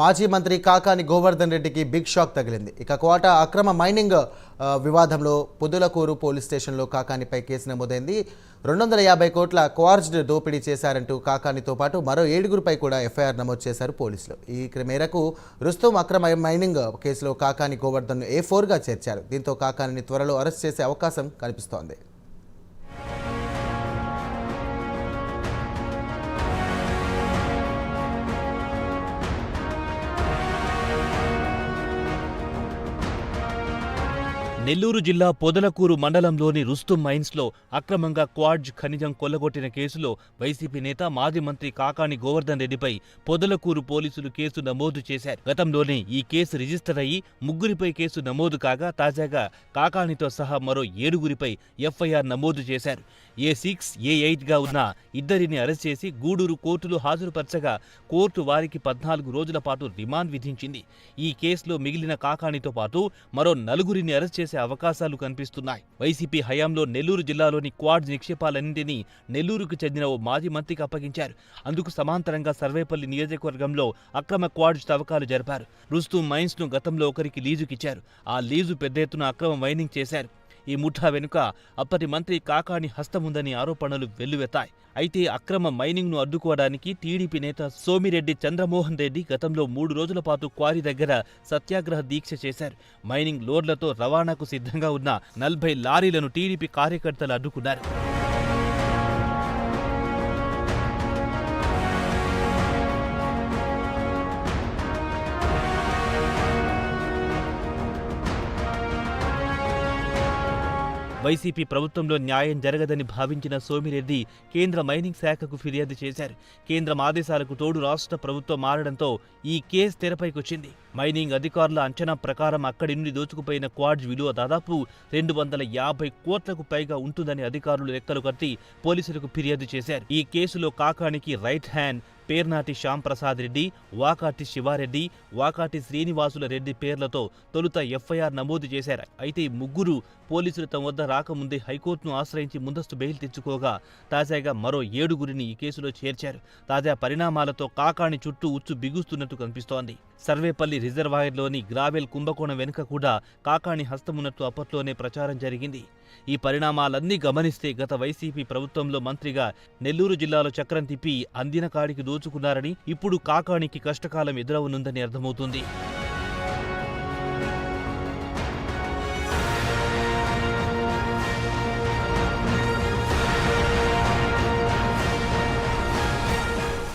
మాజీ మంత్రి కాకాని గోవర్ధన్ రెడ్డికి బిగ్ షాక్ తగిలింది. ఇక కోట అక్రమ మైనింగ్ వివాదంలో పొదులకూరు పోలీస్ స్టేషన్లో కాకానిపై కేసు నమోదైంది. 250 కోట్ల క్వార్జ్డ్ దోపిడీ చేశారంటూ కాకానితో పాటు మరో 7గురిపై కూడా ఎఫ్ఐఆర్ నమోదు చేశారు పోలీసులు. ఈ మేరకు రుస్తుం అక్రమ మైనింగ్ కేసులో కాకాని గోవర్ధన్ను A4గా చేర్చారు. దీంతో కాకానిని త్వరలో అరెస్ట్ చేసే అవకాశం కనిపిస్తోంది. నెల్లూరు జిల్లా పొదలకూరు మండలంలోని రుస్తుం మైన్స్లో అక్రమంగా క్వార్జ్ ఖనిజం కొల్లగొట్టిన కేసులో వైసీపీ నేత మాజీ మంత్రి కాకాని గోవర్ధన్ రెడ్డిపై పొదలకూరు పోలీసులు కేసు నమోదు చేశారు. గతంలోనే ఈ కేసు రిజిస్టర్ అయ్యి 3గురిపై కేసు నమోదు కాగా తాజాగా కాకానితో సహా మరో 7గురిపై ఎఫ్ఐఆర్ నమోదు చేశారు. A6, A8గా ఉన్న ఇద్దరిని అరెస్ట్ చేసి గూడూరు కోర్టులో హాజరుపరచగా కోర్టు వారికి 14 రోజుల పాటు రిమాండ్ విధించింది. ఈ కేసులో మిగిలిన కాకానితో పాటు మరో 4గురిని అరెస్ట్ చేసే అవకాశాలు కనిపిస్తున్నాయి. వైసీపీ హయాంలో నెల్లూరు జిల్లాలోని క్వార్జ్ నిక్షేపాలన్నింటినీ నెల్లూరుకు చెందిన ఓ మాజీ మంత్రికి అప్పగించారు. అందుకు సమాంతరంగా సర్వేపల్లి నియోజకవర్గంలో అక్రమ క్వార్జ్ తవ్వకాలు జరిపారు. రుస్తుం మైన్స్ ను గతంలో ఒకరికి లీజుకిచ్చారు. ఆ లీజు పెద్ద ఎత్తున అక్రమ మైనింగ్ చేశారు. ఈ ముఠా వెనుక అప్పటి మంత్రి కాకాని హస్తముందని ఆరోపణలు వెల్లువెత్తాయి. అయితే అక్రమ మైనింగ్ ను అడ్డుకోవడానికి టీడీపీ నేత సోమిరెడ్డి చంద్రమోహన్ రెడ్డి గతంలో 3 రోజుల పాటు క్వారీ దగ్గర సత్యాగ్రహ దీక్ష చేశారు. మైనింగ్ లోడ్లతో రవాణాకు సిద్ధంగా ఉన్న 40 లారీలను టీడీపీ కార్యకర్తలు అడ్డుకున్నారు. వైసీపీ ప్రభుత్వంలో న్యాయం జరగదని భావించిన సోమిరెడ్డి కేంద్ర మైనింగ్ శాఖకు ఫిర్యాదు చేశారు. కేంద్రం ఆదేశాలకు తోడు రాష్ట్ర ప్రభుత్వం మారడంతో ఈ కేసు తెరపైకొచ్చింది. మైనింగ్ అధికారుల అంచనా ప్రకారం అక్కడి నుండి దోచుకుపోయిన క్వార్జ్ విలువ దాదాపు 250 కోట్లకు పైగా ఉంటుందని అధికారులు లెక్కలు కట్టి పోలీసులకు ఫిర్యాదు చేశారు. ఈ కేసులో కాకానికి రైట్ హ్యాండ్ పేర్నాటి శ్యాంప్రసాద్ రెడ్డి, వాకాటి శివారెడ్డి, వాకాటి శ్రీనివాసుల రెడ్డి పేర్లతో తొలుత ఎఫ్ఐఆర్ నమోదు చేశారు. అయితే 3గురు పోలీసులు తమ వద్ద రాకముందే హైకోర్టును ఆశ్రయించి ముందస్తు బెయిల్ తెచ్చుకోగా తాజాగా మరో 7గురిని ఈ కేసులో చేర్చారు. తాజా పరిణామాలతో కాకాని చుట్టూ ఉచ్చు బిగుస్తున్నట్టు కనిపిస్తోంది. సర్వేపల్లి రిజర్వాయర్లోని గ్రావెల్ కుంభకోణం వెనుక కూడా కాకాని హస్తమున్నట్టు అప్పట్లోనే ప్రచారం జరిగింది. ఈ పరిణామాలన్నీ గమనిస్తే గత వైసీపీ ప్రభుత్వంలో మంత్రిగా నెల్లూరు జిల్లాలో చక్రం తిప్పి అందిన కాడికి దోచుకున్నారని, ఇప్పుడు కాకానికి కష్టకాలం ఎదురవనుందని అర్థమవుతుంది.